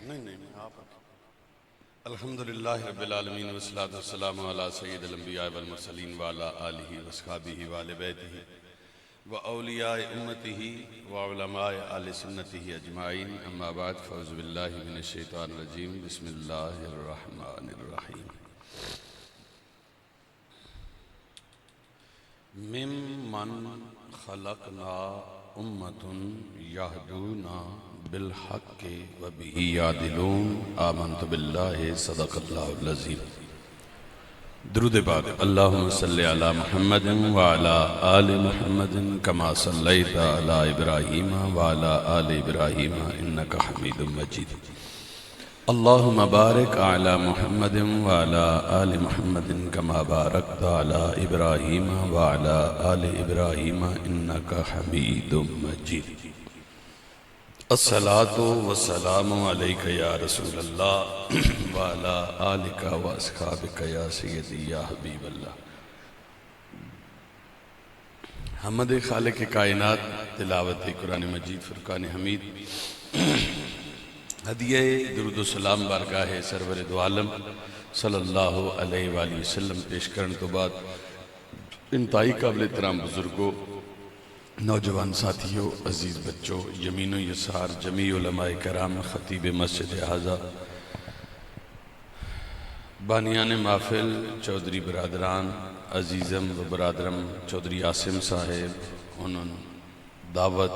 نہیں آپ الحمدللہ رب العالمین والصلاة والسلام علی سید الانبیاء والمرسلین وعلی آلہ واصحابہ وآل بیتہ وأولیاء امتہ وعلماء آل سنتہ اجمعین اما بعد فاعوذ باللہ من الشیطان الرجیم بسم اللہ الرحمن الرحیم ممن خلقنا امت یہدون بالحق وبہ یعدلون آمنت باللہ صدق اللہ العظیم درود پاک اللہم صلی علی محمد وعلی آل محمد کما صلیت علی ابراہیم وعلی آل ابراہیم انکا حمید مجید اللہم بارک علی محمد وعلی آل محمد کما بارکت علی ابراہیم وعلی آل ابراہیم انکا حمید مجید الصلاة والسلام علیکہ یا رسول اللہ وعلی آلکہ واصحابکہ یا سیدی یا حبیب اللہ حمد خالق کائنات تلاوت قرآن مجید فرقان حمید ہدیہ درود و سلام بارگاہ سرور دو عالم صلی اللہ علیہ وآلہ وسلم پیش کرن تو بعد انتہائی قابل احترام بزرگوں نوجوان ساتھیوں عزیز بچوں یمین و یسار جمیع علماء کرام خطیب مسجد اعظم بانیان محفل چودھری برادران عزیزم و برادرم چودھری عاصم صاحب انہوں دعوت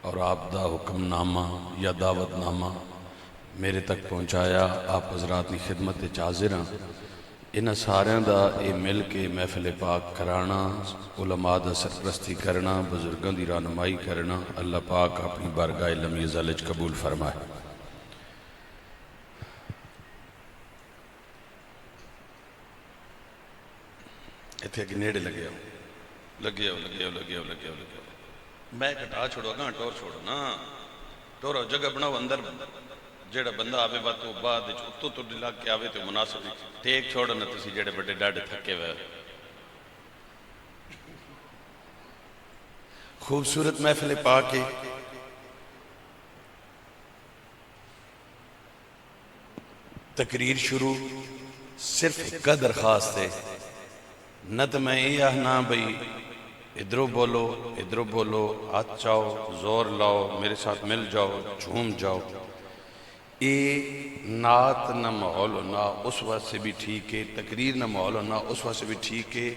اور آپ دا حکم نامہ یا دعوت نامہ میرے تک پہنچایا آپ حضرات کی خدمت حاضر ہیں انہاں ساریاں دا اے مل کے محفل پاک کرانا علماء دا سرپرستی کرنا بزرگاں دی رہنمائی کرنا اللہ پاک اپنی بارگاہ لم یزالج قبول فرمائے ایتھے اگے نیڑے لگے ہو میں کٹا چھوڑو گاں ٹور چھوڑو نا ٹورو جگہ بناو اندر جیڑا بندہ آوے بات تو بعد تو دلا کے آوے تو مناسب نہیں ٹیک چھوڑو نا تسی جیڑے بڑے ڈاڑے تھکے ہوئے خوبصورت محفل پاک ہے تقریر شروع صرف ایک درخواست ہے نہ تو میں یہ آہنا بھئی ادھرو بولو ہاتھ چاہو زور لاؤ میرے ساتھ مل جاؤ جھوم جاؤ نعت نہ ماحول ہونا اس وقت سے بھی ٹھیک ہے تقریر نہ ماحول ہونا اس وقت سے بھی ٹھیک ہے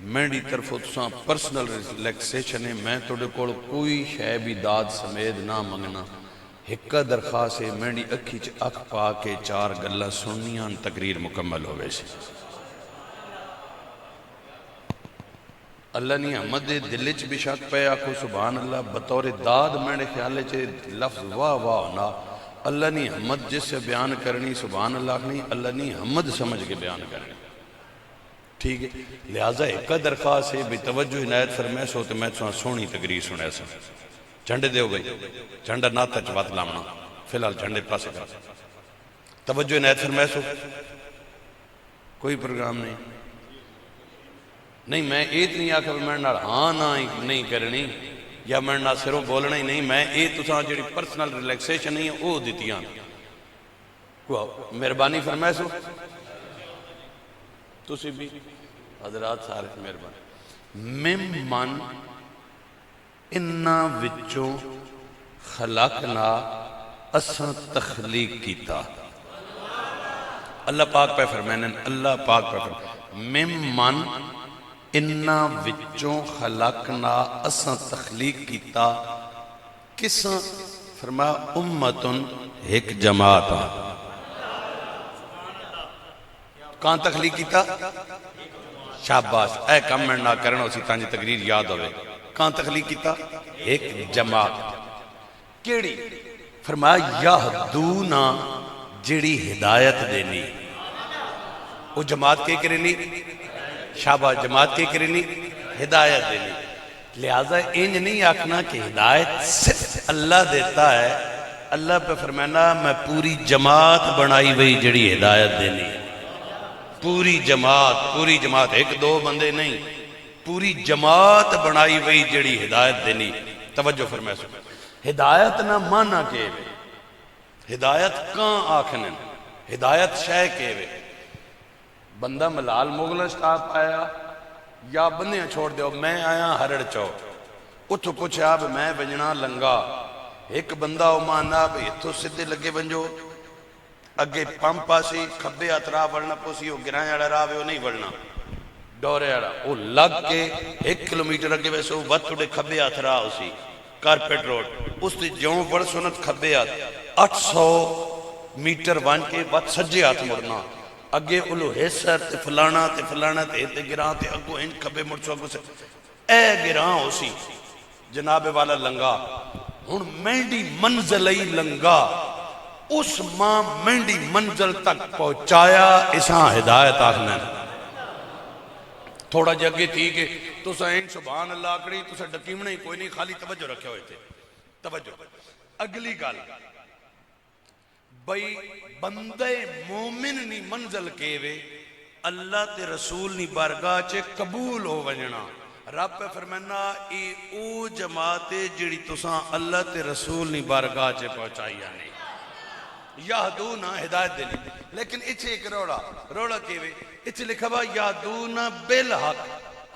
میری طرف تساں پرسنل ریلیکسیشن ہے میں توڑے کوڑ کوئی شے بھی داد سمید نہ منگنا ایک درخواست ہے میری اکھی اکھ پا کے چار گلہ سنیاں تقریر مکمل ہوئے سے اللہ نہیں احمد دلچ بھی شک پہ آکھو سبحان اللہ بطور داد میرے خیالے چھے لفظ واہ ہونا اللہ نہیں حمد جس سے بیان کرنی سبحان اللہ نہیں اللہ نہیں حمد سمجھ کے بیان کرنی ٹھیک ہے لہٰذا ایک درخواست ہے بھی توجہ عنایت فرمائے سو تو میں سونی تقریر سنے سا جھنڈے دے ہو گئی جھنڈا ناتا چبات لامنا فی الحال جھنڈے پاسے کر توجہ عنایت فرمائے سو کوئی پروگرام نہیں میں ایت نہیں آکھا میں نال ہاں نہ نہیں کرنی یا میں نہ صرف بولنا ہی نہیں میں ایت تساں جڑی پرسنل ریلیکسیشن نہیں ہے وہ دیتیاں مہربانی فرمائے سو تسی بھی حضرات سارے مہربانی ممن انہاں وچوں خلقنا اساں تخلیق کیتا اللہ پاک پہ فرمائنے اللہ پاک پہ فرمائنے ممن انہاں وچوں خلقنا اساں تخلیق کیتا کساں فرمایا امتن ایک جماعت کہاں تخلیق کیتا شاباش اے کم میں نہ کرنا اسی تانجی تقریر یاد ہوئے کہاں تخلیق کیتا ایک جماعت کیڑی فرمایا یہدونا جڑی ہدایت دینی وہ جماعت کے کرنی شاباش جماعت کے کرنی ہدایت دینی لہٰذا انج نہیں آکھنا کہ ہدایت صرف اللہ دیتا ہے اللہ پہ فرمانا میں پوری جماعت بنائی وہی جڑی ہدایت دینی پوری جماعت ایک دو بندے نہیں پوری جماعت بنائی وہی جڑی ہدایت دینی توجہ فرمائے سو ہدایت نہ مانا کہ ہدایت کہاں آکھنے ہدایت شے کے وے بندہ ملال مغل سٹاپ آیا یا بندیاں چھوڑ دیو میں آیا ہرڑ چوک اتھو پوچھا بھی میں بجنا لنگا ایک بندہ مانا بھی اتھو سدھے لگے بنجو اگے پمپ آسی کھبے اترا ورنا پوسی وہ گرائیں اڑا رہا وہ نہیں ورنا ڈورے اڑا وہ لگ کے 1 کلومیٹر اگے ویسے وہ وقت اڑے کھبے اترا اسی کارپیٹ روڈ اس تے جون بڑ سنت کھبے آت 800 میٹر وان کے بعد سجے آت مرنا اگے اولو حیثر تے فلانا تے گران تے اگو انج کھبے مرچو اگو سے اے گران اسی جناب والا لنگا ہن مینڈی منزلی لنگا اس ماں مینڈی منزل تک پہنچایا اساں ہدایت آخنا تھوڑا جگہ تھی کہ تو سائن سبحان اللہ کری تو سا ڈکیمنے ہی کوئی نہیں خالی توجہ رکھے ہوئے تھے توجہ اگلی گال بھئی بندے مومن نی منزل کے وے اللہ تے رسول نی بارگاہ چے قبول ہو ونجنا رب پہ فرمانا ای او جماعت جڑی تساں اللہ تے رسول نی بارگاہ چے پہنچائی آنے یادونا ہدایت دلی لیکن اچھے ایک روڑا کیوے اچھے لکھا با یادونا بالحق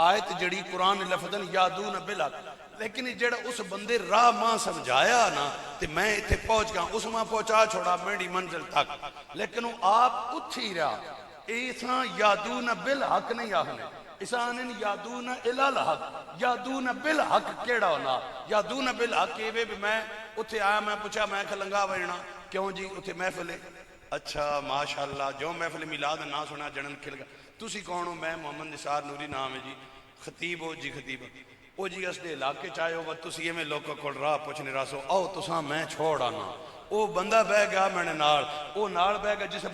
آیت جڑی قرآن لفظن یادونا بالحق لیکن جڑا اس بندے راہ ماں سمجھایا نا تے میں اتھے پہنچ گیا اس ماں پہنچا چھوڑا میری منزل تک لیکن وہ آپ اتھی رہا ایسا یادونا بالحق نہیں آخنے اسانن یادونا الالحق یادونا بالحق کیڑا ہونا یادونا بالحق کیوے بھی میں اتھے آیا میں پوچھا میں کھلنگا وینا کیوں جی اتھے محفل ہے اچھا ماشاءاللہ جو محفل میلاد نہ سنا جنن کھل گا تسی کون ہو میں محمد نثار نوری نام ہے جی خطیب ہو جی خطیب او جی اس دے علاقے چاہے ہو تسی یہ میں لوگوں کو راہ پوچھنے راسو او تساں میں چھوڑ آنا او بندہ بہ گیا میں نے نال او نال بہ گیا جسے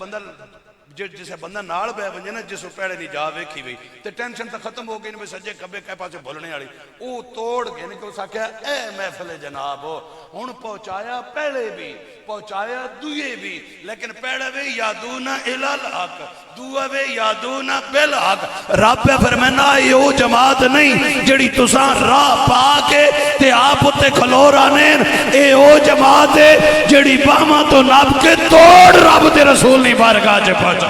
بندہ نال بہ ونجے نا جسو پیڑے نہیں جا ویکھی وئی تے ٹینشن تا ختم ہو گئی نے سجے کبے کہے پاسے بھولنے والی او توڑ گئے نے کہ اس آکھیا اے محفل جناب ہن پہنچایا پہلے بھی پہنچایا دوئے بھی لیکن پہلے بھی یادونا الالحق دوئے بھی یادونا بالحق رب پہ فرمانا یہ جماعت نہیں جڑی تساں راہ پا کے تے آپ تے کھلو رانین اے او جماعت ہے جڑی باہما تو ناب کے توڑ رب تے رسول نہیں بارگاہ چے پہنچا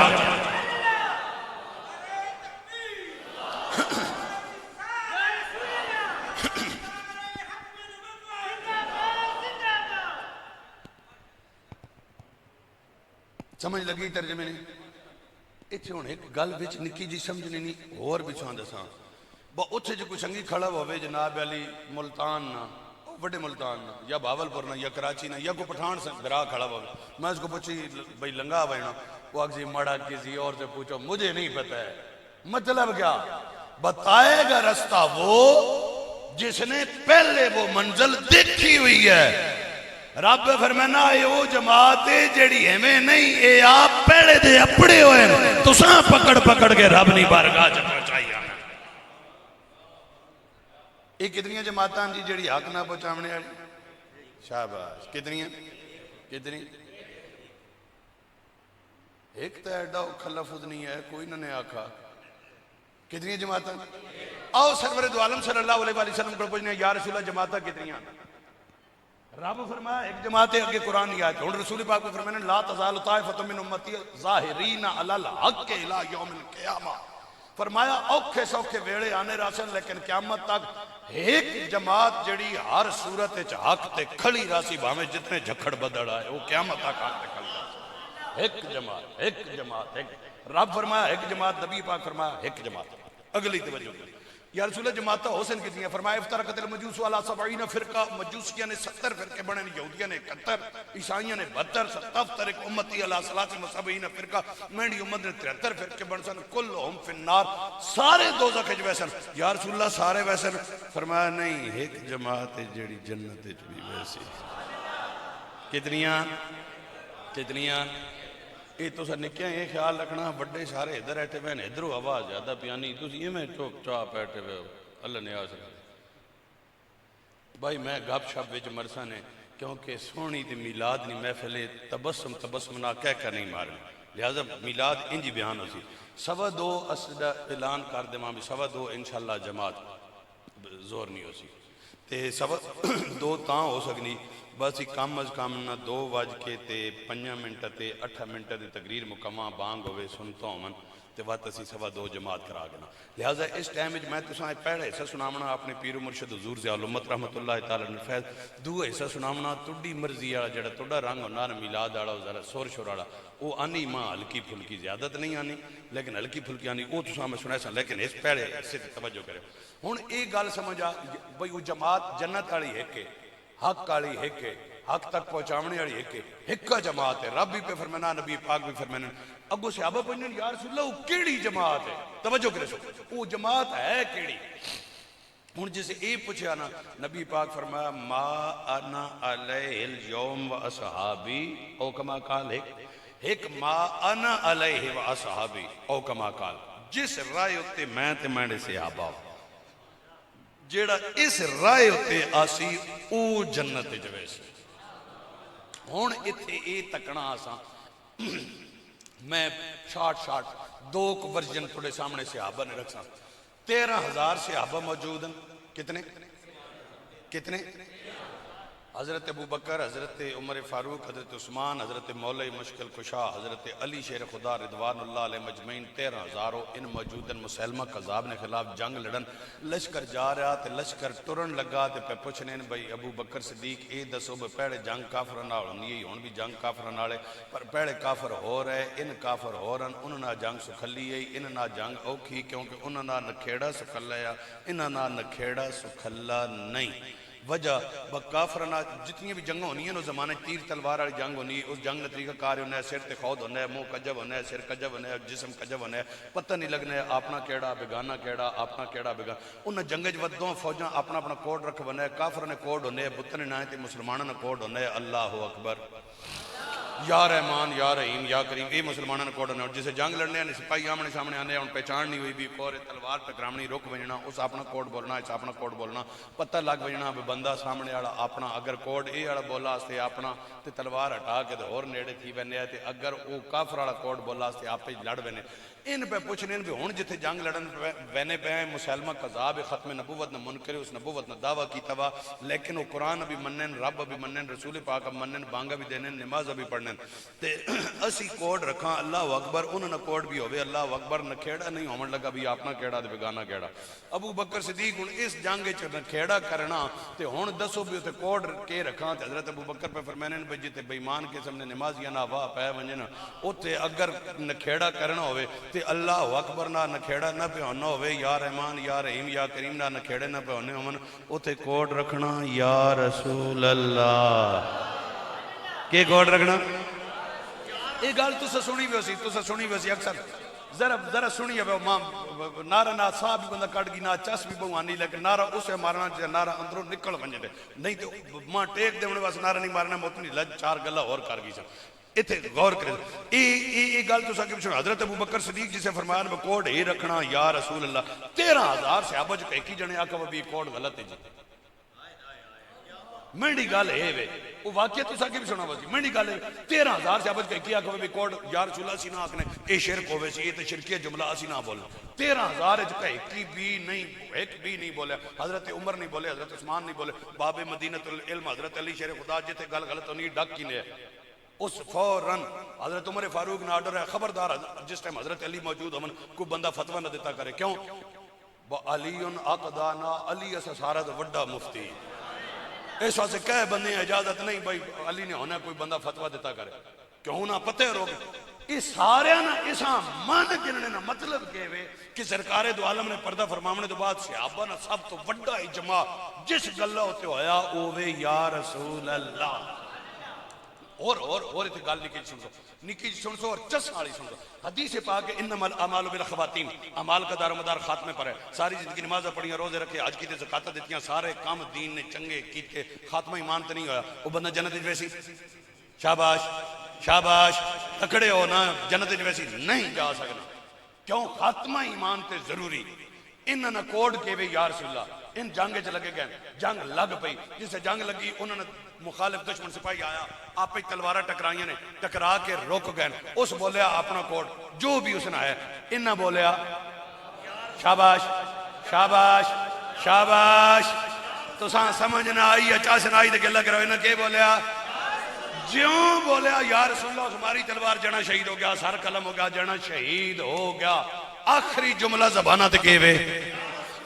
سمجھ لگی ترجمے نہیں اتھے ہونے ایک گل بچ نکی جی سمجھنے نہیں اور بچھان دساں با اتھے جو کوئی سنگی کھڑا ہوئے جناب علی ملتان نا وڈے ملتان نا یا باولپور نا یا کراچی نا یا کوئی پٹھان سے درا کھڑا ہوئے میں اس کو پوچھی بھئی لنگا بھائینا وہ اگزی مڑا کسی اور سے پوچھو مجھے نہیں پتہ ہے مطلب کیا بتائے گا رستہ وہ جس نے پہلے وہ منزل دیکھی ہوئی ہے رب فرمانا اے او جماعت جڑی ہمیں نہیں اے آپ پہلے دے اپڑے ہوئے تو ساں پکڑ پکڑ کے رب نہیں بارگاہ چ پہنچائی آنا یہ کتنی جماعتاں جی جڑی حق نہ پہنچاونے والی شاباش کتنی ایک تو ایڈا خلفظ نہیں ہے کوئی نہ نے آکھا کتنی جماعتاں آؤ سرور دو عالم صلی اللہ علیہ وسلم کو پوچھنے یا رسول اللہ جماعتاں کتنی آنا رب فرمایا ایک جماعت ہے اگے قرآن نہیں آئے اور رسول پاک کو فرمایا لا تزال طائفۃ من امتی ظاہرین علی الحق الی یوم القیامہ فرمایا اوکھے سوکھے ویڑے آنے راسن لیکن قیامت تک ایک جماعت جڑی ہر صورت حق تے کھڑی راسی بھامے جتنے جھکڑ بدڑ آئے وہ قیامت تک حق تے کھڑی راسی ایک جماعت رب فرمایا ایک جماعت نبی پاک فرمایا ایک جماعت اگلی توجہ یا رسول اللہ جماعتہ حسن کی دیا فرمایا افترقت المجوس والا 70 فرقہ مجوسیہ نے 70 فرقے بڑھنے یہودیہ نے 71 عیسائیہ نے 72 ستفترق امتی علی 73 فرقہ میری امت نے 73 فرقے بڑھسن کلہم فی النار سارے دوزخ جو ویسن یا رسول اللہ سارے ویسن فرمایا نہیں ایک جماعت جڑی جنت بھی ویسی کتنیاں یہ تو سر نکیاں یہ خیال رکھنا بڑے سارے ادھر ایٹھے ہوئے ادھروں آواز زیادہ پیانی تو یہ میں چوک چاپ ایٹھے ہوئے اللہ نے آج رکھا بھائی میں گپ شپ وچ مرسا نے کیونکہ سونی تے میلاد نہیں محفل تبسم نہ کہہ کر نہیں مارے لہذا میلاد انجی بیان ہو سی 2:15 اعلان کر دے ماں بھی 2:15 انشاءاللہ جماعت زور نہیں ہو سی تے سوا دو تاں ہو سکنی بس کم از کم نہ 2:05 تے 8 منٹ دی تقریر مکمہ بانگ ہوئے سنتا ہوں تے وقت اسی سوا 2 جماعت کرا گنا. لہذا اس ٹائم میں تساں پہلے حصہ سنامنا اپنے پیر و مرشد حضور ضیاء الامت رحمت اللہ تعالی عنہ فیض. دوسرا حصہ سنامنا تڈی مرضی والا جڑا تڈا رنگ ہونا میلاد والا ذرا سور شور والا وہ آنی ماں ہلکی پھلکی زیادت نہیں آنی لیکن ہلکی پھلکی آنی وہ تساں میں سنایا سا لیکن اس پہلے حصے تے توجہ کرے. ہن ایک گل سمجھ آ بھئی وہ جماعت جنت والی ہے کہ حق والی ہے کہ حق تک پہنچاونے والی ہے کہ ایک جماعت ہے. رب بھی پہ فرمانا نبی پاک بھی فرمانا اگو صحابہ پوچھنے یا رسول اللہ وہ کیڑی جماعت ہے توجہ کرے سو وہ جماعت ہے کیڑی. ہن جسے اے پوچھا نا نبی پاک فرمایا ما انا علیہ اليوم و اصحابی او کما قال ایک ما انا علیہ و اصحابی او کما قال جس رائے ہوتے میں تے میرے صحابہ جیڑا اس رائے ہوتے آسی او جنت جوے سے. ہون اتھے اے تکنا آساں میں شارٹ دو ورژن تھوڑے سامنے صحابہ نے رکھا. 13,000 صحابہ موجود ہیں. کتنے حضرت ابو بکر حضرت عمر فاروق حضرت عثمان حضرت مولا مشکل کشا حضرت علی شیر خدا رضوان اللہ علیہ مجمعین 13,000 ان موجودن. مسلمہ قذاب نے خلاف جنگ لڑن لشکر جا رہا تے لشکر ٹرن لگا تے پہ پوچھنے بھئی ابو بکر صدیق اے دسو بھئی پہلے جنگ کافر نال ہوندی ہن بھی جنگ کافر نالے پر پہلے کافر ہو رہے ان کافر ہو رہن انہاں نہ جنگ سکھلی ہے انہاں نہ جنگ اوکھی کیونکہ انہاں نہ نکھیڑا سکھلا ہے انہاں نہ نکھیڑا سکھلا نہیں. وجہ کافرنا جتنی بھی جنگ ہونی ہیں وہ زمانے تیر تلوار والی جنگ ہونی اس جنگ نے طریقہ کار ہونا ہے سر تے خود ہونا ہے منہ کجب ہونا ہے سر کجب ہونا ہے جسم کجب ہونا ہے پتہ نہیں لگنا ہے اپنا کیڑا بیگانہ کیڑا اپنا کیڑا بیگانہ. انہاں جنگج ودوں فوجاں اپنا اپنا کوڈ رکھ ہونا ہے کافر نے کوڈ ہونے ہے بتن نہ تے مسلمانوں نے کوڈ ہونا ہے اللہ اکبر یا رحمان یا رحیم یا کریم. یہ مسلمانوں نے کوڈ ہونا ہے جسے جنگ لڑنے ہیں سپاہی آمنے سامنے آنے ہیں ان پہچان نہیں ہوئی بھی کورے تلوار ٹکرامنی رک بجنا اس اپنا کوڈ بولنا اس اپنا کوڈ بولنا پتہ لگ بجنا بندہ سامنے والا اپنا اگر کوڈ اے والا بولا استے اپنا تے تلوار ہٹا کے تے اور نیڑے تھی وینے تے اگر وہ کافر والا کوڈ بولا استے آپ لڑ وینے. ان پہ پوچھنے بھی ہون جتھے جنگ لڑن وینے پہ ہیں مسلمہ قذاب ختم نبوت نہ منکر اس نبوت نہ دعویٰ کی توا لیکن وہ قرآن بھی منن رب بھی منن رسول پاک منن بانگا بھی دینن نماز بھی پڑھن تے اسی کوڈ رکھاں اللہ اکبر انہوں نے کوڈ بھی ہوئے اللہ اکبر نہ کھیڑا نہیں ہومن لگا بھی اپنا کھیڑا دے بگانا کھیڑا. ابو بکر صدیق ہن اس جنگ چ نہ کھیڑا کرنا تے ہن دسو بھی تے کوڈ کے رکھاں تے حضرت ابو بکر پہ فرمانے نے جتے بے ایمان قسم نے نمازیاں نہ واہ پے ونجن اوتے اگر نہ کھیڑا کرنا ہوئے تے اللہ اکبر نہ کھیڑا نہ پہ ہونا ہوئے یا رحمان یا رحیم یا کریم نہ کھیڑے نہ پہ ہونے ہومن اوتے کوڈ رکھنا یا رسول اللہ کے کوڈ رکھنا. یہ گل تسا سنی بھی سی اکثر ذرا سنی ہے نعرہ نہ ساہ بھی بندہ کٹ گی نہ چس بھی بہوانی لیکن نعرہ اسے مارنا چاہے نعرہ اندروں نکل ونجے دے نہیں تو ماں ٹیک دے انہیں واسے نعرہ نہیں مارنا موتنی لج چار گلہ اور کر گی سا. اتھے غور کرے یہ گل تو ساکے بچھو حضرت ابو بکر صدیق جسے فرمایا میں کوڈ ہی رکھنا یا رسول اللہ 13,000 صحابہ جو ایک ہی جنے آکا وہ بھی کوڈ غلط ہے جی منڈی گال ہے وے وہ واقعہ تو ساکے بھی سنا بسی منڈی گال ہے 13,000 صحابہ جو ایک ہی آکا وہ بھی کوڈ یا رسول اللہ سی نہ آکنے اے شرک ہوئے سی یہ تو شرکیہ جملہ اسی نہ بولنا 13,000 جو ایک بھی نہیں بولے حضرت عمر نہیں بولے حضرت عثمان نہیں بولے باب مدینۃ العلم حضرت علی شیر خدا جتے گل غلط ہونی ڈک کی نے اس فوراً حضرت عمر فاروق نے آرڈر ہے خبردار جس ٹائم حضرت علی موجود ہمن کوئی بندہ فتوہ نہ دیتا کرے کیوں علی اقدانا علی اسا سارا تو وڈا مفتی اس واسے کہے بندے اجازت نہیں بھائی علی نے ہونا کوئی بندہ فتوہ دیتا کرے کیوں نہ پتہ روگ اس سارے نا اساں مان گننے نا مطلب کہ وے کہ سرکار دو عالم نے پردہ فرمانے تو بعد صحابہ نا سب تو وڈا اجماع جس گلہ ہوتے ہویا اوے یا رسول اللہ اور اتنے گل نکی جی سن سو اور چس والی سن سو حدیث پاک انما الاعمال بالخواتیم اعمال کا دار و مدار خاتمے پر ہے ساری زندگی نمازیں پڑھیاں روزے رکھے حج کیتے زکاتیں دیتیاں سارے کام دین نے چنگے کیتے خاتمہ ایمان تے نہیں ہویا وہ بندہ جنت ویسی شاباش شاباش تکڑے ہو نا جنت ویسی نہیں جا سکنا کیوں خاتمہ ایمان تے ضروری انہوں نے کوڈ کے بھی یا رسول اللہ ان جنگ چ لگے گئے جنگ لگ پئی جسے جنگ لگی انہوں نے مخالف دشمن سپاہی آیا آپ ہی تلوارہ ٹکرائیاں نے ٹکرا کے روک گئے اس بولیا اپنا کوڈ جو بھی اس نے آیا انہاں بولیا شاباش شاباش شاباش تو ساں سمجھ نہ آئی اچھا سنائی دے گلہ کرو انہاں کے بولیا جیوں بولیا یا رسول اللہ تمہاری تلوار جنا شہید ہو گیا سر قلم ہو گیا جنا شہید ہو گیا آخری جملہ زبانہ تے کہوے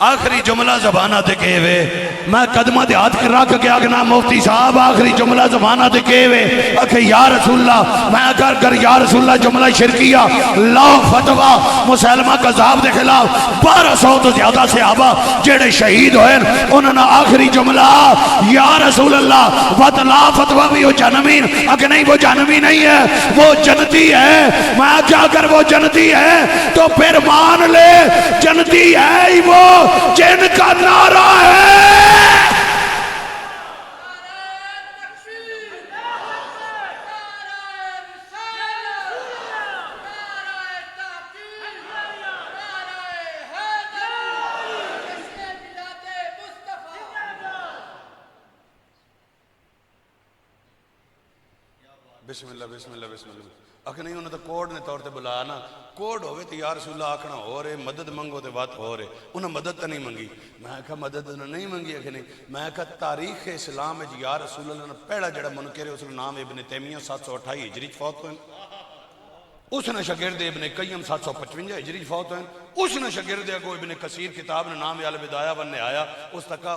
آخری جملہ زبانہ تے کہوے میں قدمہ دے ہاتھ کر رکھ گیا گنا مفتی صاحب آخری جملہ زبانہ تے کہوے اکھے یا رسول اللہ میں اگر کر یا رسول اللہ جملہ شرکیہ لا فتوہ مسلمہ قذاب دے خلاف 1200 تو زیادہ صحابہ جڑے شہید ہوئے انہوں نے آخری جملہ یا رسول اللہ لا فتوہ بھی ہو جہنمین اگر نہیں وہ جہنمی نہیں ہے وہ جنتی ہے میں کیا کر وہ جنتی ہے تو پھر مان لے جنتی ہے ہی وہ جن کا نعرہ ہے بسم اللہ بسم اللہ بسم اللہ اکھ نہیں انہوں نے کوڈ نے طور تے بلایا نا کوڈ ہوئے تو یا رسول اللہ آکھنا ہو رہے مدد منگو تے بات ہو رہے انہوں مدد تا نہیں منگی میں کہا مدد نہیں منگی اکھ نہیں میں کہا تاریخ اسلام ہے یا رسول اللہ نے پہلا جڑا منکر ہے اس نے نام ابن تیمیہ 728 ہجری فوت ہوئے اس نے شاگرد ابن قیم 755 ہجری فوت ہوئے اس نے شاگرد کو ابن کثیر کتاب نے نام البدایہ ون نے آیا اس تکا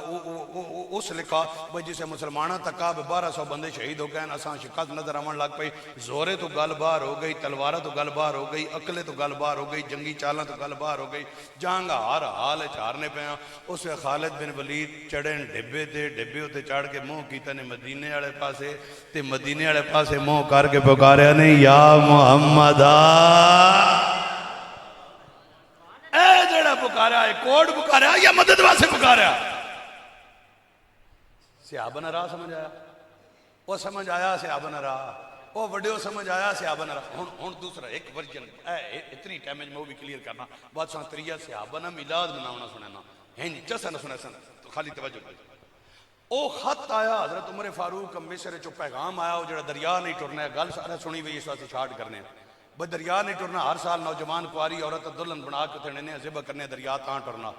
اس لکھا بھئی جسے مسلمانہ تکا 1200 بندے شہید ہو گئے اساں شکست نظر آمن لگ پئی زورے تو گل بار ہو گئی تلوارہ تو گل بار ہو گئی عقلے تو گل بار ہو گئی جنگی چالاں تو گل بار ہو گئی جانگا ہر حال چارنے پہ ہیں اس خالد بن ولید چڑھیں ڈبے تے ڈبے ہوتے چڑھ کے منہ کیتا نے مدینے والے پاسے تے مدینے والے پاسے منہ کر کے پکاریا نہیں یا محمد اے جڑا پکارا ہے کوڈ پکارا یا مدد واسے پکارا صحابہ نہ راہ سمجھ آیا وہ سمجھ آیا صحابہ نہ راہ وہ وڈیو سمجھ آیا صحابہ نہ راہ ہون دوسرا ایک ورجن اتنی ٹیمیج میں وہ بھی کلیر کرنا بات سان تریہ صحابہ نہ میلاد مناونا سننا ہین جسا نہ سنے سن تو خالی توجہ کریں او خط آیا حضرت عمر فاروق مصر چو پیغام آیا وہ جڑا دریا نہیں ٹرنا ہے گل سارے سنی ہوئی اس واسطے چھاٹ کرنے بھئی دریا نہیں ٹرنا ہر سال نوجوان کواری عورت دلن بنا کے تھڑنے ذبح کرنے دریا تاں ٹرنا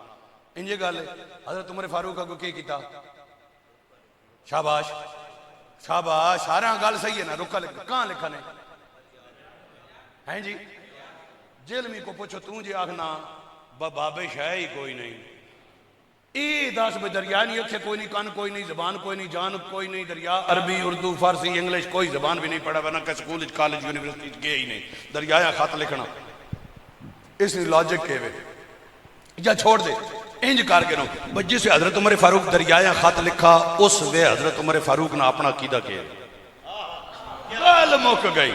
انجھے گل ہے حضرت عمر فاروق کو کی کیتا شاباش شاباش سارا گل صحیح ہے نا رکا لکھا کہاں لکھا نے ہیں جی جلمی کو پوچھو توں جی آخنا بابش ہے ہی کوئی نہیں ای داس بھئی دریا نہیں اکھے کوئی نہیں کان کوئی نہیں زبان کوئی نہیں جان کوئی نہیں دریا عربی اردو فارسی انگلش کوئی زبان بھی نہیں پڑھا ورنہ کہ سکول کالج یونیورسٹی گئے ہی نہیں دریایا خط لکھنا اس نے لاجک کے ہوئے یا چھوڑ دے انج کار کے نو بس جسے حضرت عمر فاروق دریایا خط لکھا اس وے حضرت عمر فاروق نے اپنا عقیدہ کیا گل موک گئی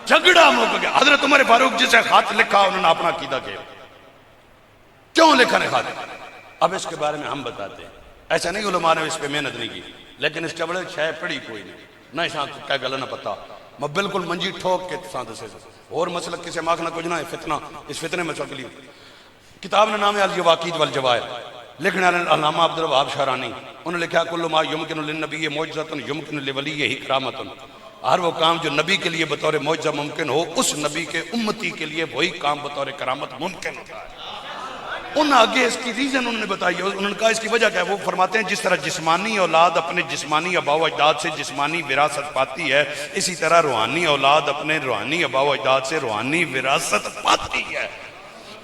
جھگڑا موک گیا حضرت عمر فاروق جسے خط لکھا انہوں نے اپنا عقیدہ کیا کیوں لکھا نے خط اب اس کے بارے میں ہم بتاتے ہیں ایسا نہیں علماء نے اس پہ محنت نہیں کی لیکن اس چبڑے شاہ پڑھی کوئی نہیں نہ شاہ کیا گلہ نہ پتا میں بالکل منجی ٹھوک کے ساتھ سے اور مسئلہ کسے ماکھنا کچھ نہ ہے فتنہ اس فتنے میں چکلی کتاب نے نام ہے الجواقید والجوائر لکھنے علامہ عبدالوہاب شارانی انہوں نے لکھا کل ما یمکن للنبی معجزۃ یمکن لولیہ کرامۃ ہر وہ کام جو نبی کے لیے بطور معجزہ ممکن ہو اس نبی کے امتی کے لیے وہی کام بطور کرامت ممکن ہوتا ہے انہوں نے آگے اس کی ریزن انہوں نے بتائی انہوں نے کہا اس کی وجہ کیا ہے وہ فرماتے ہیں جس طرح جسمانی اولاد اپنے جسمانی ابا و اجداد سے جسمانی وراثت پاتی ہے اسی طرح روحانی اولاد اپنے روحانی ابا و اجداد سے روحانی وراثت پاتی ہے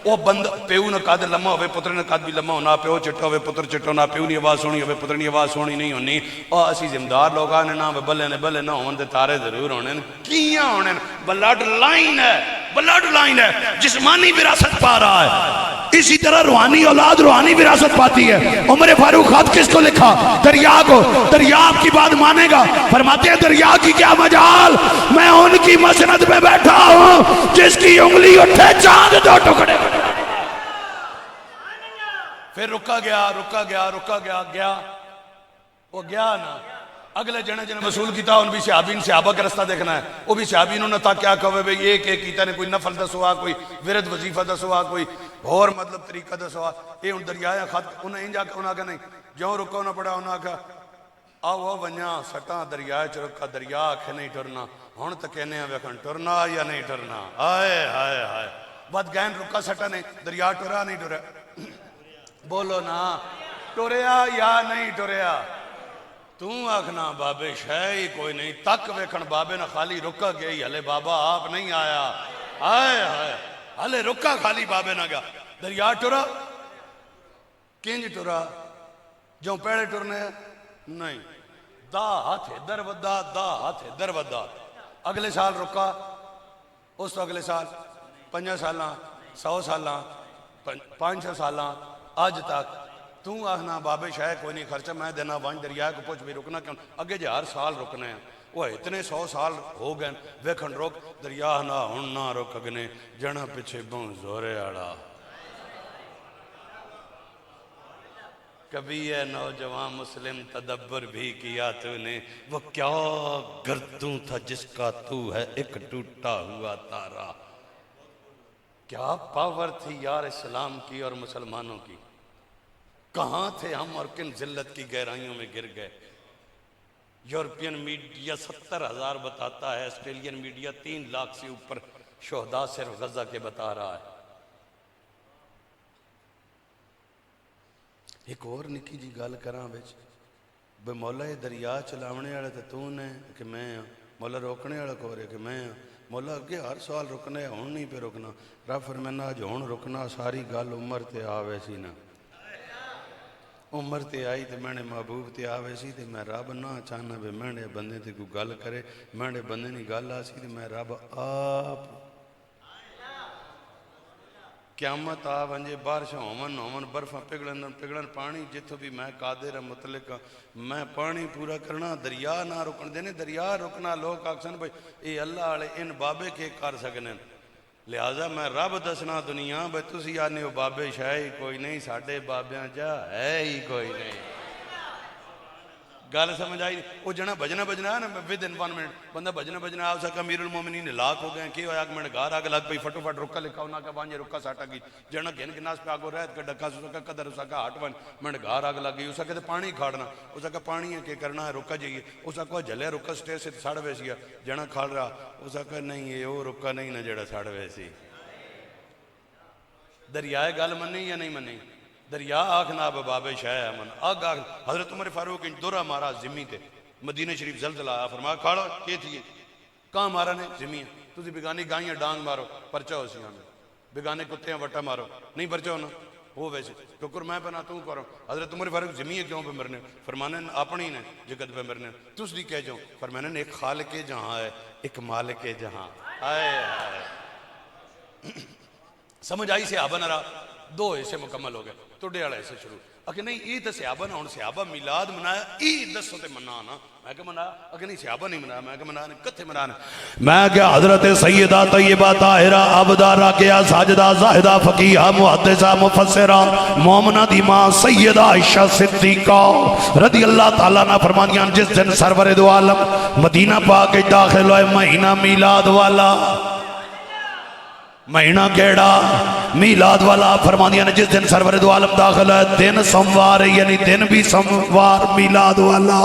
وہ بند پیو نہ قد لمحہ ہوئے پتر نہ قد بھی لمحہ ہونا پیو چٹا ہوئے پتر چٹا ہونا پیو نہیں آواز سونی ہوئے پتر نہیں آواز سونی نہیں ہونی اور اسی زمدار لوگ آنے نہ بلے نہ ہون دے تارے ضرور ہونے کیاں ہونے بلڈ لائن ہے جسمانی وراثت پا رہا ہے اسی طرح روحانی اولاد روحانی وراثت پاتی ہے عمر فاروق خط کس کو لکھا دریا کو دریا آپ کی بات مانے گا فرماتے ہیں دریا کی کیا مجال میں ان کی مسند میں بیٹھا ہوں جس کی انگلی اٹھے چاند دو ٹکڑے پھر رکا گیا وہ گیا نا اگلے جنے مسئول کیتا ان بھی صحابہ کا رستہ دیکھنا ہے وہ بھی صحابین انہوں نے تا کیا کہوے بھئی ایک کیتا نے کوئی نفل دس ہوا کوئی ورد وظیفہ دس ہوا کوئی اور مطلب طریقہ دس ہوا یہ ان دریایا خط انہیں انجا انہاں کا نہیں جو رکا نہ پڑا انہاں کا آو ونیا سٹاں دریا چرکا دریا آکھے نہیں ٹرنا ہون تک کہنے ہیں ویکھن ٹرنا یا نہیں ٹرنا آئے بات گین رکا سٹا نہیں دریا ٹرا نہیں ٹرا بولو نا ٹریا یا نہیں ٹریا؟ تو آکھنا بابے شے ہی کوئی نہیں، تک ویکھن بابے نہ خالی رکا گئی، ہلے بابا آپ نہیں آیا، آئے آئے ہلے رکا خالی بابے نہ گیا۔ دریا ٹرا کنج ٹرا جو پیڑے ٹرنے نہیں، دا ہاتھ ادھر ودا، دا ہاتھ ادھر ودا، اگلے سال رکا، اس تو اگلے سال 5 سالاں 100 سالاں 500 سالاں آج تک تو آخنا بابے شاہ کوئی نہیں خرچہ میں دینا وانج دریا کو پوچھ بھی رکنا کیوں اگے جے ہر سال رکنے ہیں وہ اتنے 100 سال ہو گئے ویکھن روک دریا نہ ہن نہ رک اگنے جنا پیچھے بہن زورے آڑا۔ کبھی اے نوجوان مسلم تدبر بھی کیا تو نے، وہ کیا گردوں تھا جس کا تو ہے ایک ٹوٹا ہوا تارا۔ کیا پاور تھی یار اسلام کی اور مسلمانوں کی، کہاں تھے ہم اور کن ذلت کی گہرائیوں میں گر گئے۔ یورپین میڈیا 70,000 بتاتا ہے، آسٹریلین میڈیا 3 لاکھ سے اوپر شہداء صرف غزہ کے بتا رہا ہے۔ ایک اور نکی جی گل کراں وچ بے مولا یہ دریا چلاونے والے تے تو نے کہ میں ہاں، مولا روکنے والا کو رہے کہ میں ہاں، مولا اگے ہر سوال رکنے ہون نہیں پہ رکنا، رب فرمانا جو ہون رکنا ساری گل عمر تے آوے سی نا، عمر تے آئی تے میں نے محبوب تے آوے سی تے میں رب نہ چاہنا بے میں نے بندے تے کوئی گل کرے، میں نے بندے نہیں گل آ سی تے میں رب آپ قیامت آ ونجے بارش ہومن برفاں پگڑن پانی جتھو بھی میں قادر مطلق میں پانی پورا کرنا، دریا نہ رکن دینے، دریا رکنا لوگ آکسن بھئی اے اللہ والے ان بابے کے کر سکنے، لہذا میں رب دسنا دنیا بھئی تسی آنے ہو بابے شاہ ہی کوئی نہیں، ساڑھے بابیاں جا ہے ہی کوئی نہیں۔ گال سمجھ آئی وہ جنا بجنا ہے نا within 1 منٹ بندہ بجنا آو سکا امیر المومنین لاکھ ہو گئے کیوں آگ میں گار آگ لگ پئی فٹو فٹ رکا لکھا ہونا کا وانجے رکا ساٹا گی جنا گھن کے ناس پہ آگو رہت کا ڈکا سو سکا قدر سکا ہٹ وان میں گار آگ لگ گئی اسا کہتے پانی کھاڑنا اسا کا پانی ہے کہ کرنا ہے رکا جائیے اسا کو جلے رکا سٹے سے ساڑھ ویسی ہے جنا کھاڑ رہا اسا کا نہیں ہے وہ رکا نہیں نہ جڑا ساڑھ ویسی دریائے گال منی یا نہیں منی دریا آکھنا بابے شاہ امن آگ آگ حضرت عمر فاروق انج دورہ مارا زمین تے مدینہ شریف زلزلہ آیا فرمایا کھاڑا کیا تھی کہاں مارا نے زمین تُسی بگانی گائیاں ڈانگ مارو پرچہ ہو سی ہمیں بگانے کتیاں وٹا مارو نہیں پرچہ ہونا وہ ویسے ٹکر میں پہ نہ تو کرو حضرت عمر فاروق زمین کیوں پہ مرنے فرمانے اپنی نے جگت پہ مرنے تُس دی کہہ جاؤں فرمانے ایک خالق جہاں ہے ایک مالک جہاں آئے سمجھ آئی صحابہ نہ رہا 2 حصے مکمل ہو گئے تو ڈیڑا حصے شروع اگر نہیں یہ تو صحابہ نہ ہون صحابہ میلاد منایا یہ دسوں تے منانا میں کہ منایا اگر نہیں صحابہ نہیں منایا میں کہ منایا کتھے منانا میں کہ حضرت سیدہ طیبہ طاہرہ عبدہ راکعہ ساجدہ زاہدہ فقیہ محدثہ مفسرہ مومنہ دی ماں سیدہ عائشہ صدیقہ رضی اللہ تعالیٰ نے فرمانیاں جس دن سرور دو عالم مدینہ پاک داخل ہوئے مہینہ میلاد والا مہینہ کیڑا میلاد والا فرمانیاں نے جس دن سرور دو عالم داخل ہے دن سموار یعنی دن بھی سموار میلاد والا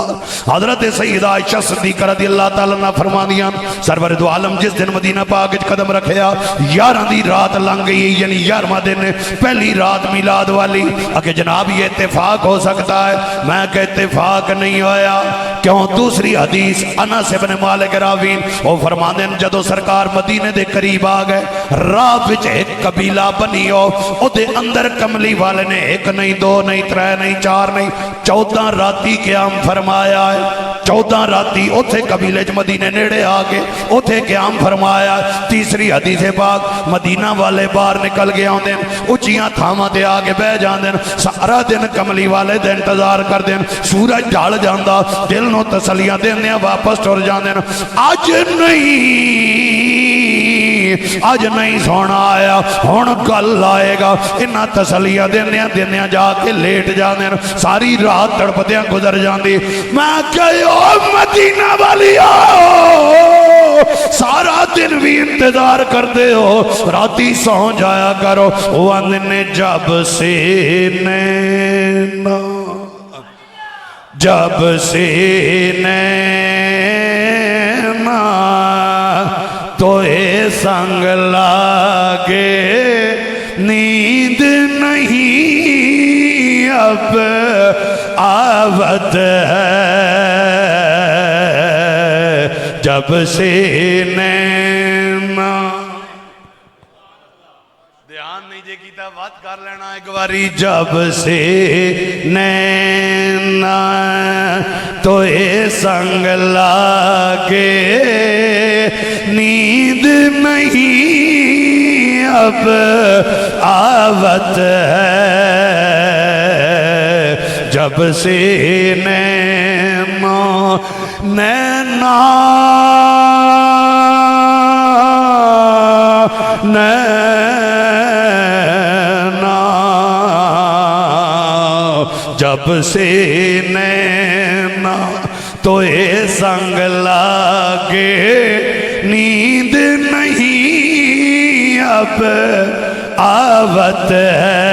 حضرت سیدہ عائشہ صدیقہ رضی اللہ تعالیٰ نے فرمانیاں سرور دو عالم جس دن مدینہ پاک قدم رکھیا 11 دی رات لنگ گئی یعنی 11واں دن پہلی رات میلاد والی اگر جناب یہ اتفاق ہو سکتا ہے میں کہ اتفاق نہیں ہویا کیوں دوسری حدیث انس بن مالک راوین وہ فرماندے ہیں جدو سرکار مدینے دے قریب آ گئے راہ وچ ایک قبیلہ بنی ہو او دے اندر کملی والے نے 1 نہیں 2 نہیں 3 نہیں 4 نہیں 14 راتی قیام فرمایا ہے 14 راتی اوتھے قبیلے چ مدینے نیڑے آگے اوتھے قیام فرمایا ہے تیسری حدیث پاک مدینہ والے باہر نکل گئے ہوندے اچھیاں تھاواں تے آگے بہ جاندے سارا دن کملی والے دے انتظار کر دیں سورج ڈھال جاندا دل نو تسلیاں دیندے واپس ٹر جاندے اج نہیں سونا آیا ہون گل آئے گا انہاں تسلیاں دیندیاں جا کے لیٹ جاندے ساری رات تڑپدیاں گزر جاندی میں کہو مدینہ والی آؤ سارا دن بھی انتظار کرتے ہو راتی سو جایا کرو وندنے جب سے نینا جب سے نینا تو اے سنگ لاگے نیند نہیں اب آوت ہے جب سے نینا دھیان نہیں جے کیتا بات کر لینا ایک باری جب سے نینا تو اے سنگ لاگے نیند نہیں اب آوت ہے جب سے نینا نینا جب سے نینا تو اے سنگ لاگے نیند نہیں اب آوت ہے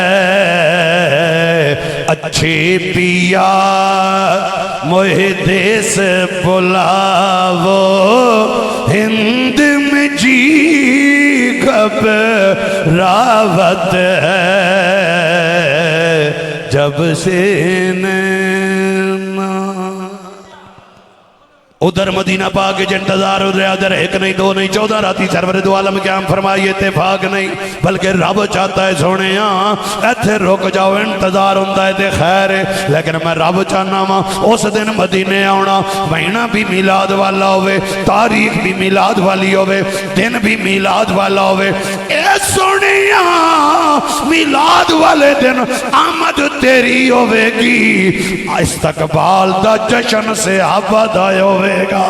اچھے پیا مجھے دیس بلاو ہند میں جی گھبراوت ہے جب سے نینا ادھر مدینہ پاک کے انتظار ادھر ادھر ایک نہیں دو نہیں 14 راتی سرور دو عالم قیام فرمائی اتفاق نہیں بلکہ رب چاہتا ہے سونے ایتھے رک جاؤ انتظار ہوندہ ہے تے خیر ہے لیکن میں رب چاہنا ماں اس دن مدینے آونا مہینہ بھی میلاد والا ہوئے تاریخ بھی میلاد والی ہوئے دن بھی میلاد والا ہوئے اے سونے میلاد والے دن آمد تیری ہوئے گی استقبال دا جشن سے آباد آئے ہوئے گا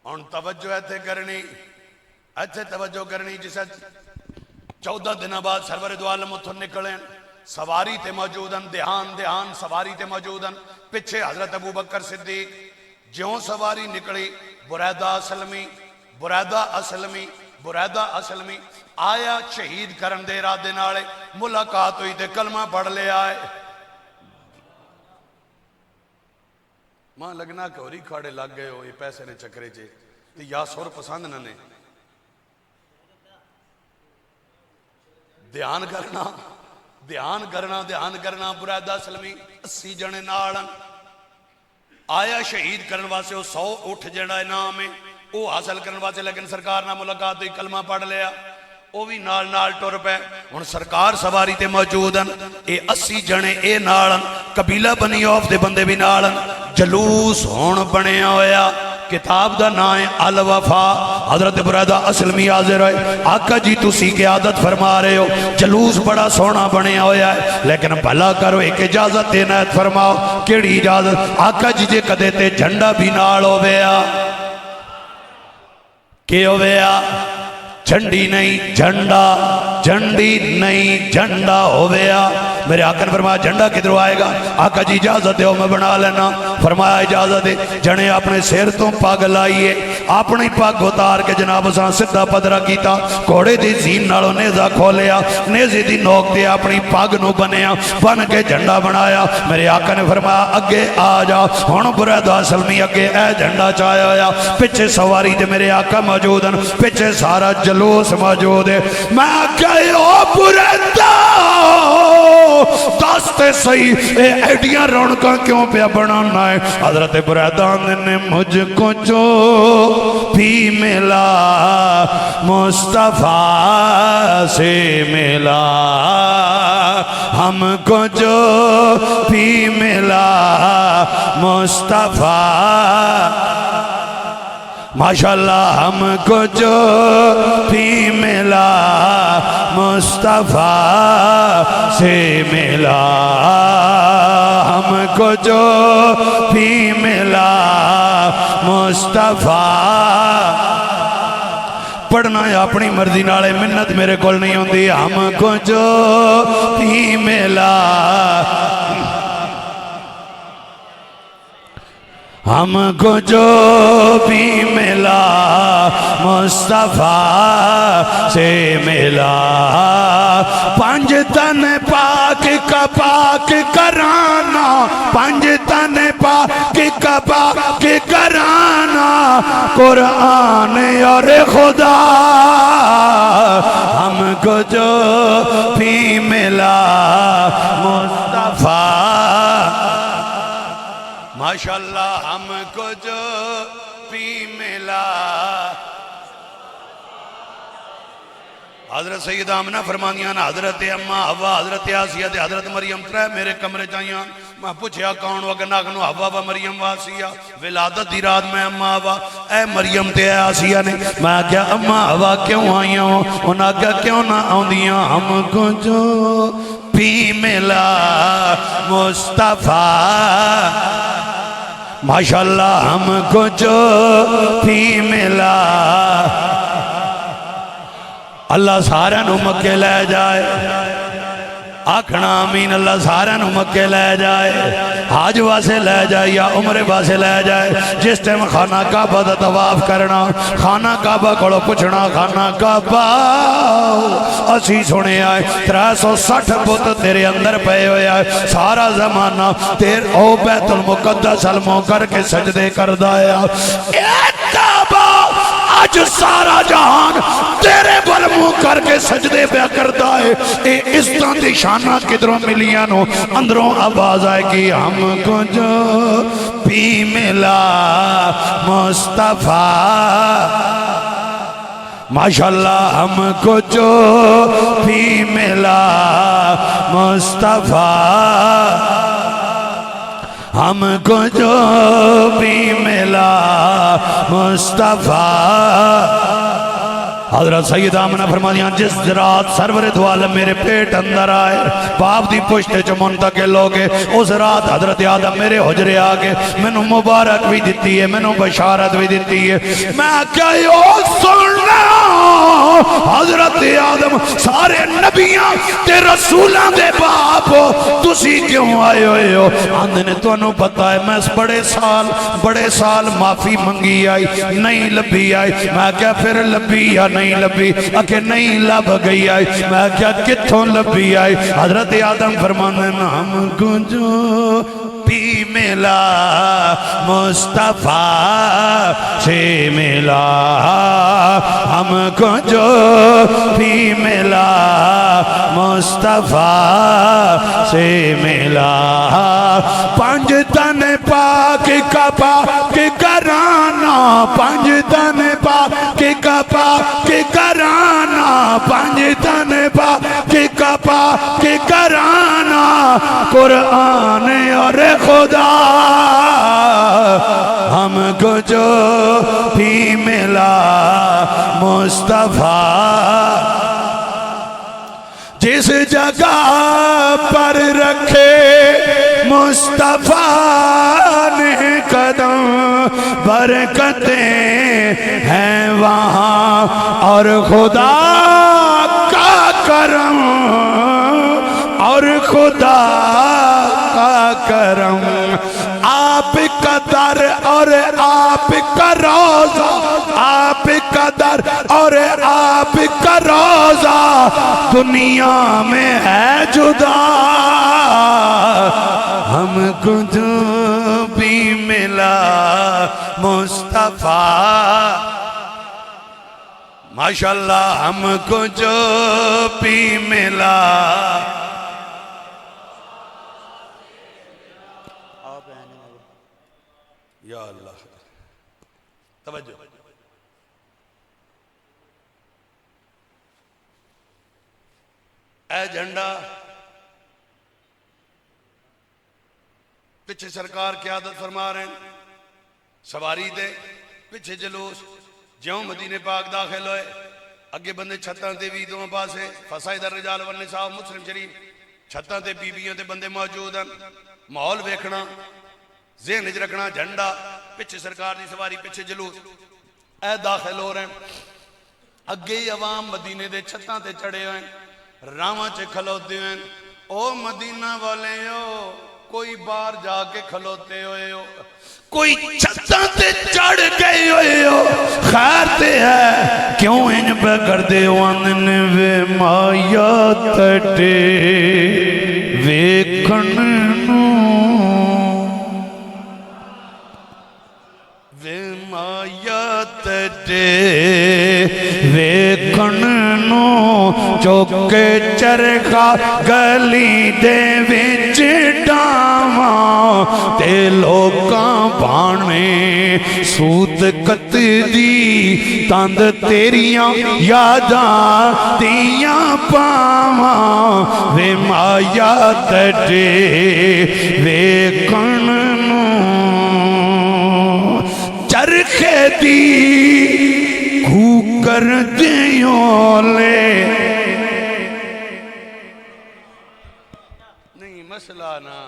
ان توجہ ایتھے کرنی ایتھے توجہ کرنی جسے 14 دن بعد سرور دو عالم اتھر نکلیں سواری تے موجودن دہان سواری تے موجودن پچھے حضرت ابو بکر صدیق جیوں سواری نکلی بریدہ اسلمی آیا شہید کرن دے ارادے نالے ملاقات ہوئی تے کلمہ پڑھ لے آئے ماں لگنا کہ ہوری کھاڑے لگ گئے ہو یہ پیسے نے چکرے چے تو یا سور پسند نہ نے دھیان کرنا برادہ سلمی 80 جنے ناڑن آیا شہید کرن واسے وہ 100 اٹھ جڑا نام ہے وہ حاصل کرن واسے لیکن سرکار نہ ملاقات ہوئی کلمہ پڑھ لیا وہ بھی نال ٹر پہ ہن سرکار سواری تے موجودن اے 80 جنے اے نالن قبیلہ بنی اوف دے بندے بھی نالن جلوس ہون بنیا ہویا کتاب دا نائیں الوفا حضرت برادہ اسلمی حاضر ہوئے آقا جی تسی قیادت فرما رہے ہو جلوس بڑا سونا بنیا ہویا ہے لیکن بھلا کرو ایک اجازت عنایت فرماؤ کیڑی اجازت آقا جی جے کدے تے جھنڈا بھی نال ہو گیا کہ ہو گیا جھنڈی نہیں جھنڈا جھنڈی نہیں جھنڈا ہو گیا میرے آقا نے فرمایا جھنڈا کدھر آئے گا آقا جی اجازت دے میں بنا لینا فرمایا اجازت دے جنے اپنے سیر تو پاگ لائیے اپنی پاگ اتار کے جناب سان سدھا پدرا کیتا کوڑے دی زین نالو نیزہ کھولیا نیزی دی نوک دے اپنی پاگ نو بنیا بن کے جھنڈا بنایا میرے آقا نے فرمایا اگے آ جا ہن برادہ سلمی اگے اے جھنڈا چایا ہویا پچھے سواری دے میرے آقا موجودن پچھے سارا جلوس موجود ہے میں کہے او برادہ داستے صحیح اے ایڈیاں رونکاں کیوں پہ بنانا ہے حضرت برادان نے مجھ کو جو بھی ملا مصطفیٰ سے ملا ہم کو جو بھی ملا مصطفیٰ ماشاءاللہ ہم کو جو بھی ملا مصطفیٰ سے ملا ہم کو جو بھی ملا مصطفیٰ پڑھنا ہے اپنی مرضی نالے منت میرے کول نہیں ہوندی ہم کو جو بھی ملا ہم کو جو بھی ملا مصطفیٰ سے ملا پنج تن پاک کا پاک کرانا پنج تن پاک کا پاک کرانا قرآن اور خدا ہم کو جو بھی ملا مصطفیٰ، ماشاءاللہ ہم کو جو بھی ملا. حضرت سیدہ آمنہ فرمانیاں حضرت اماں حوا حضرت آسیہ تے حضرت مریم ترے میرے کمرے چاہیاں. میں پوچھیا کون وگنا کنو حوا و مریم واسیہ ولادت دی رات میں اماں حوا اے مریم تے اے آسیہ نے. میں کیا اماں حوا کیوں آئیاں ہوں؟ انہاں کیا کیوں نہ آندیاں؟ ہم کو جو بھی ملا مصطفیٰ، ماشاءاللہ ہم کو جو بھی ملا. اللہ سارا نو مکے لے جائے، آکھنا آمین. اللہ سارا نو مکے لے جائے، حاج واسے لے جائے یا عمرے واسے لے جائے. جس ٹائم خانہ کعبہ دا طواف کرنا، خانہ کعبہ کھڑو پوچھنا خانہ کعبہ اسی سنے آئے 360 بت تیرے اندر پے ہوئے آئے. سارا زمانہ تیر او بیت المقدس علموں کر کے سجدے کر دایا. ایک کعبہ آج سارا جہان تیرے بلموں کر کے سجدے پہ کرتا ہے. اے اس طرح دی شانہ کدروں ملیاں نو اندروں آواز آئے گی ہم کو جو بھی ملا مصطفیٰ، ماشاءاللہ ہم کو جو بھی ملا مصطفیٰ، ہم کو جو بھی ملا مصطفیٰ. حضرت سیدہ آمنہ فرمانیاں جس رات سرور دو عالم میرے پیٹ اندر آئے، باپ دی پشت چو منتقل ہو گئے، اس رات حضرت آدم میرے حجرے آگے میں نو مبارک بھی دیتی ہے، میں نو بشارت بھی دیتی ہے. میں کیا یو سننا حضرت آدم سارے نبیاں تے رسولاں دے باپ ہو، تسی کیوں آئے ہوئے ہو؟ آندھنے تو انہوں پتا ہے میں اس بڑے سال معافی منگی آئی نہیں لبھی آئی. میں کیا پھر لبھی یا نہیں لبھی؟ اکھے نہیں لب گئی آئی. میں کیا کتھوں لبھی آئی؟ حضرت آدم فرمانے ہم کو جو بھی ملا مصطفیٰ سے ملا، ہم کو جو بھی ملا مصطفیٰ سے ملا. پانچ تن پاک کا پاک کرانا، پانچ تن پاک کا پاک کرانا، پانچ تن پاک کا پاک کرانا، قرآن اور خدا ہم کو جو بھی ملا مصطفیٰ. جس جگہ پر رکھے مصطفیٰ نے قدم، برکتیں ہیں وہاں اور خدا کا کرم، اور خدا کا کرم. آپ کا در اور آپ کا روزہ، آپ کا در اور آپ کا روزہ دنیا میں ہے جدا. ہم کو جو بھی ملا مصطفیٰ، ماشاءاللہ ہم کو جو بھی ملا. یا اللہ توجہ. اے جھنڈا پیچھے سرکار قیادت فرما رہے ہیں، سواری دے پیچھے جلوس جیوں مدینے پاک داخل ہوئے، اگے بندے چھتاں تے بھی دو پاسے فسائد الرجال والنساء مسلم شریف چھتاں تے بیبیوں تے بندے موجود ہیں. ماحول ویکھنا ذہن وچ رکھنا، جھنڈا پیچھے سرکار دی سواری پیچھے جلوس اے داخل ہو رہے ہیں. اگے ہی عوام مدینے دے چھتاں تے چڑھے ہوئے ہیں، راواں چے کھلوتے ہوئے ہیں. او مدینہ والے ہو، کوئی باہر جا کے کھلوتے ہوئے ہو، کوئی چھتاں تے چڑھ گئے ہوئے ہو، خیر تے ہے کیوں انج پہ کر دے وانن وے مایا تٹے ویکھن نو، وے مایا تٹے ویکھن نو چک کے چرخا گلی دے وچ ڈاواں تے لوکاں بانے سوت کت دی تند تیریاں یاداں دیاں پاواں وے مایا تڑے وے کننوں چرخے دی کھوکر دیوں لے نہیں مسئلہ نا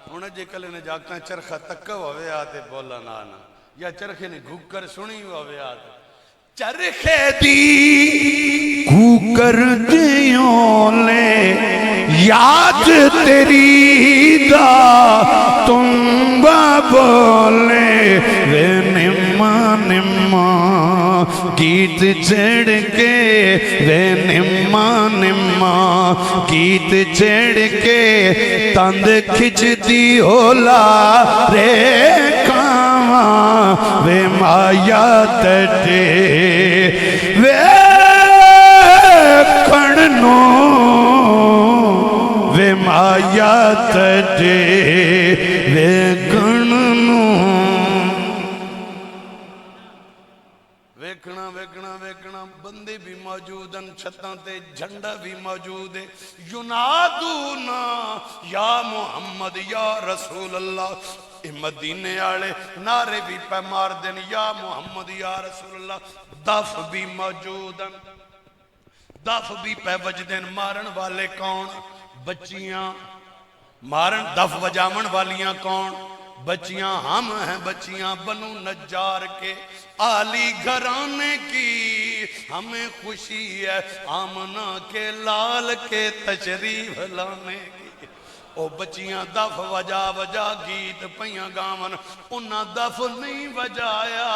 انہیں جے کلے نے جاکاں چرخہ تکہ ہوئے آتے بولا نانا یا چرخے نے گھوکر سنی ہوئے آتے چرخے دی کھوکر دیوں لے یاد تیری دا تم بولے وے نما نما گیت چڑھ کے وے نما نما گیت چڑھ کے تند کھچ دی اولا رے کاواں وے مایا تڑے وے کننوں وے مایا تڑے وے کننوں ویکھنا ویکھنا ویکھنا بندے بھی موجود ہیں چھتاں تے جھنڈا بھی موجود ہے ینادونا یا محمد یا رسول اللہ مدینے آلے نعرے بھی پہ مار دین یا محمد یا رسول اللہ دف بھی موجود ہیں دف بھی پہ وجدین مارن والے کون بچیاں مارن دف وجامن والیاں کون بچیاں ہم ہیں بچیاں بنو نجار کے آلی گھرانے کی ہمیں خوشی ہے آمنہ کے لال کے تشریف لانے کی او بچیاں دف وجا وجا گیت پیاں گاون انہاں دف نہیں وجایا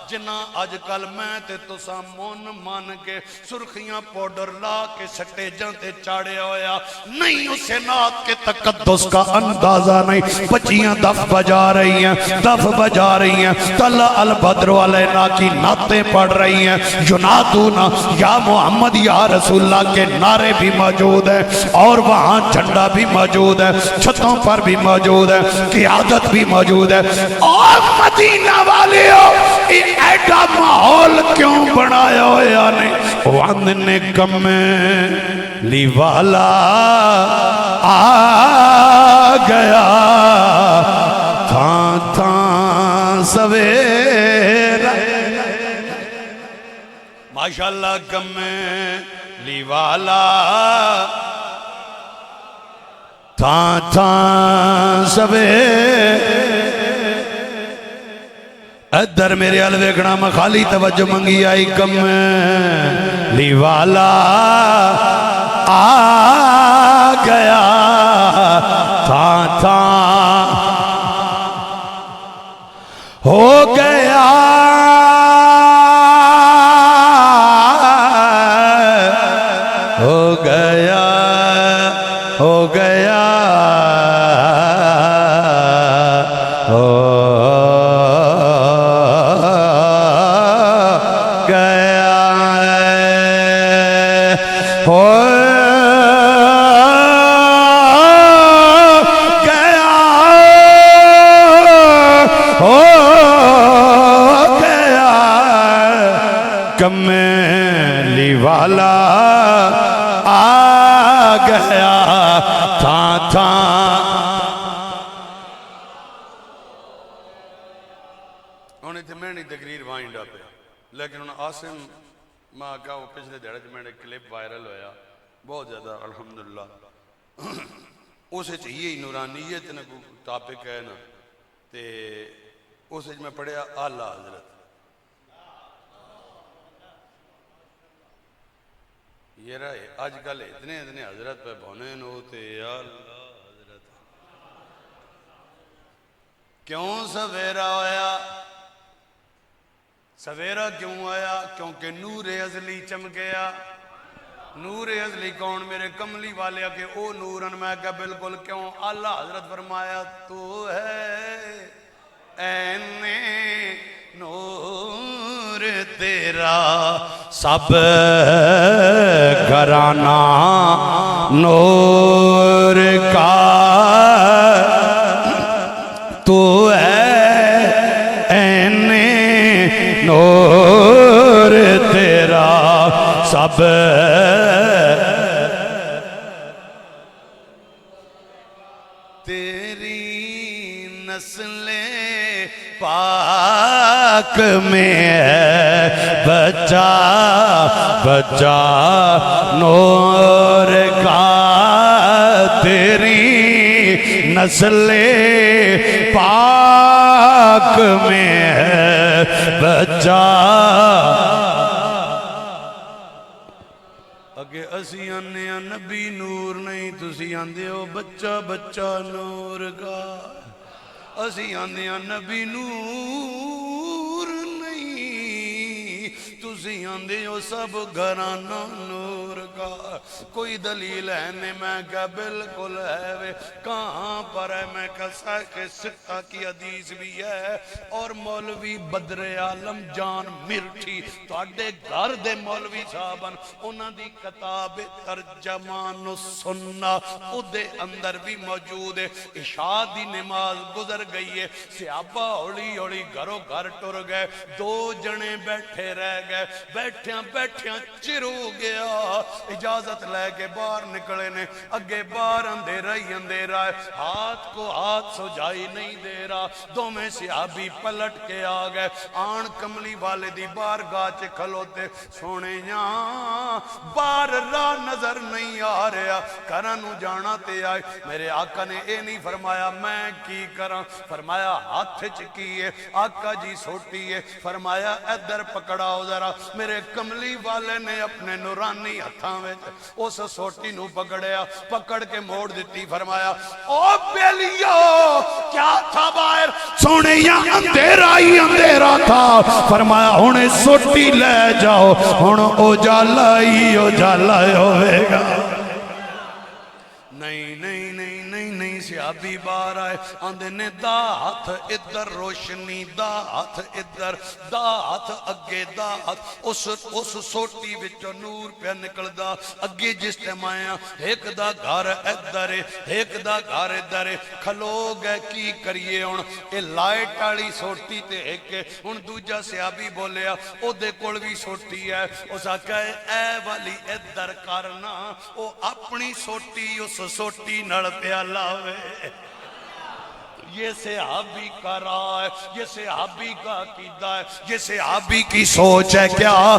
جنہ آج کل میں تے تسا مون مان کے سرخیاں پوڈر لا کے سٹے جانتے چاڑے ہویا نہیں اسے نات کے تقدس کا اندازہ نہیں بچیاں دف بجا رہی ہیں دف بجا رہی ہیں طلع البدر علینا کی نعتیں پڑھ رہی ہیں ینادونا یا محمد یا رسول اللہ کے نعرے بھی موجود ہیں اور وہاں جھنڈا بھی موجود ہے چھتوں پر بھی موجود ہے قیادت بھی موجود ہے اور مدینہ والیوں ایڈا ماحول کیوں بنایا ہویا نہیں وندنے کم لی والا آ گیا تھاں تھاں سویرا ماشاءاللہ کم لی والا تھاں تھاں سوے ادھر میرے الویکھنا میں خالی توجہ منگی آئی کم لی والا آ گیا تھاں تھاں ہو گیا ہو گیا ہو گیا ہو گیا ہو گیا ہو گیا کملی والا آ گیا تھاں تھاں انہیں تھے میں نہیں تقریر وائنڈ اپ ہے لیکن انہیں آسم ماں کا وہ پچھلے دیڑے میں نے کلپ وائرل ہویا بہت زیادہ الحمدللہ اسے چاہیے نورانیت نے کو ٹاپک ہے نا تے اسے میں پڑھیا اعلیٰ حضرت یہ رہے آج کل اتنے حضرت پہ بھونین ہوتے یا اللہ حضرت کیوں سویرا آیا سویرا کیوں آیا کیونکہ نور ازلی چمکیا نور ازلی کون میرے کملی والے کہ او نورن میں کہا بالکل کیوں اللہ حضرت فرمایا تو ہے این نور تیرا سب گھرانہ نور کا تو ہے عین نور تیرا سب تیری نسل پاک میں ہے بچہ بچہ نور کا تیری نسل پاک میں ہے بچہ اگے اسی آنے نبی نور نہیں تسی آندے ہو بچہ بچہ نور کا اسی آنے نبی نور نہیں تسی آندے ہو سب گھرانہ نور کا کوئی دلیل ہے نہیں میں کہا بالکل ہے وے کہاں پر ہے میں کہا سائق ستہ کی حدیث بھی ہے اور مولوی بدر عالم جان مرٹھی تو اڈے گھر دے مولوی صاحبان انہاں دی کتاب ترجمان السنہ او دے اندر بھی موجود ہے عشاء دی نماز گزر گئی ہے صحابہ اوڑی اوڑی گھروں گھر ٹر گئے دو جنے بیٹھے رہ گئے بیٹھیاں بیٹھیاں چرو گیا اجازت لے کے باہر نکلے نے اگے باہر اندھیرا ہی اندھیرا ہے ہاتھ کو ہاتھ سجائی نہیں دے رہا دو میں صحابی پلٹ کے آ گئے آن کملی والے دی بارگاہ چ کھلوتے سونے یہاں بار راہ نظر نہیں آ رہا کرنو جانا تے آئے میرے آقا نے اے نہیں فرمایا میں کی کرا فرمایا ہاتھ چکیے آقا جی سوٹی ہے فرمایا ادھر پکڑاؤ ذرا میرے کملی والے نے اپنے نورانی ہتھاں میں اس سوٹی نو پکڑیا پکڑ کے موڑ دیتی فرمایا او بیلیو کیا تھا باہر سونے یہاں اندھیرا ہی اندھیرا تھا فرمایا ہونے سوٹی لے جاؤ ہن او جالا ہی ہوئے گا نہیں نہیں نہیں نہیں نہیں صحابی باہر آئے آندے نے دا ہاتھ ادھر روشنی دا ہاتھ ادھر دا ہاتھ اگے دا ہاتھ اس سوٹی وچوں نور پہ نکل دا اگے جس ٹائم آیا ایک دا گھر ادھر ایک دا گھر ادھر کھلو گئے کی کریے ہن اے لائٹ والی سوٹی تے ایک ہن دوجا صحابی بولیا او دے کول وی سوٹی ہے اس آکھیا اے والی ادھر کرنا او اپنی سوٹی اس سوٹی نڑ پیا لاوے یہ صحابی کا راہ ہے یہ صحابی کا عقیدہ ہے یہ صحابی کی سوچ ہے کیا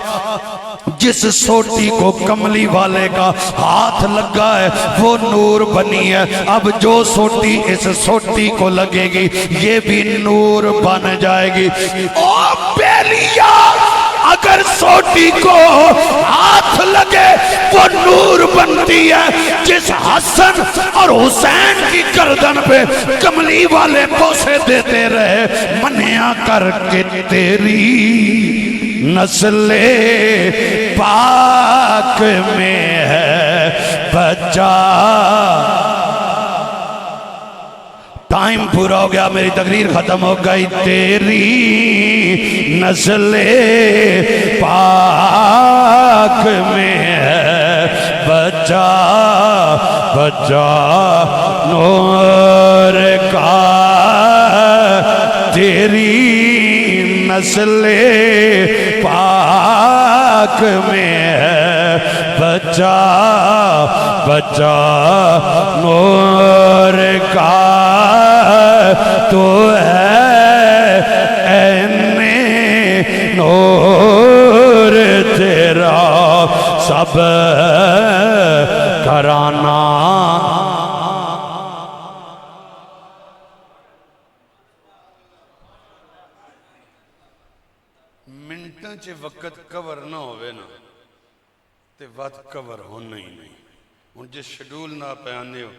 جس سوٹی کو کملی والے کا ہاتھ لگا ہے وہ نور بنی ہے اب جو سوٹی اس سوٹی کو لگے گی یہ بھی نور بن جائے گی او بیلیا اگر سوٹی کو ہاتھ لگے وہ نور بنتی ہے جس حسن اور حسین کی گردن پہ کملی والے بوسے دیتے رہے منیا کر کے تیری نسل پاک میں ہے بچہ ٹائم پورا ہو گیا میری تقریر ختم ہو گئی تیری نسل پاک میں ہے بچہ بچہ نور کا تیری نسل پاک میں ہے بچہ بچہ نور کا تو ہے عین نور تیرا سب گھرانہ منٹاں چے وقت کور نہ ہوئے نا تے وقت کور ہونا ہی نہیں ان جس شیڈول نہ پیانے ہو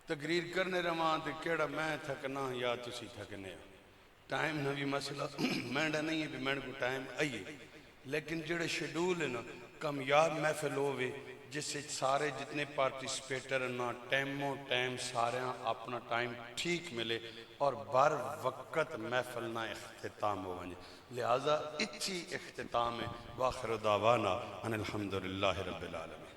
تقریر کرنے رمان تے کیڑا میں تھکنا یا تسی تھکنے ہو ٹائم نہ بھی مسئلہ مینڈا نہیں ہے بھی مینڈ کو ٹائم آئیے لیکن جڑے شیڈول ہے نا کامیاب محفل ہوئے جس سے سارے جتنے پارٹیسپیٹر نہ ٹائموں ٹائم سارے اپنا ٹائم ٹھیک ملے اور بر وقت محفل نہ اختتام ہو ونجے لہذا اچھی اختتام ہے واخر دعوانا ان الحمدللہ رب العالمین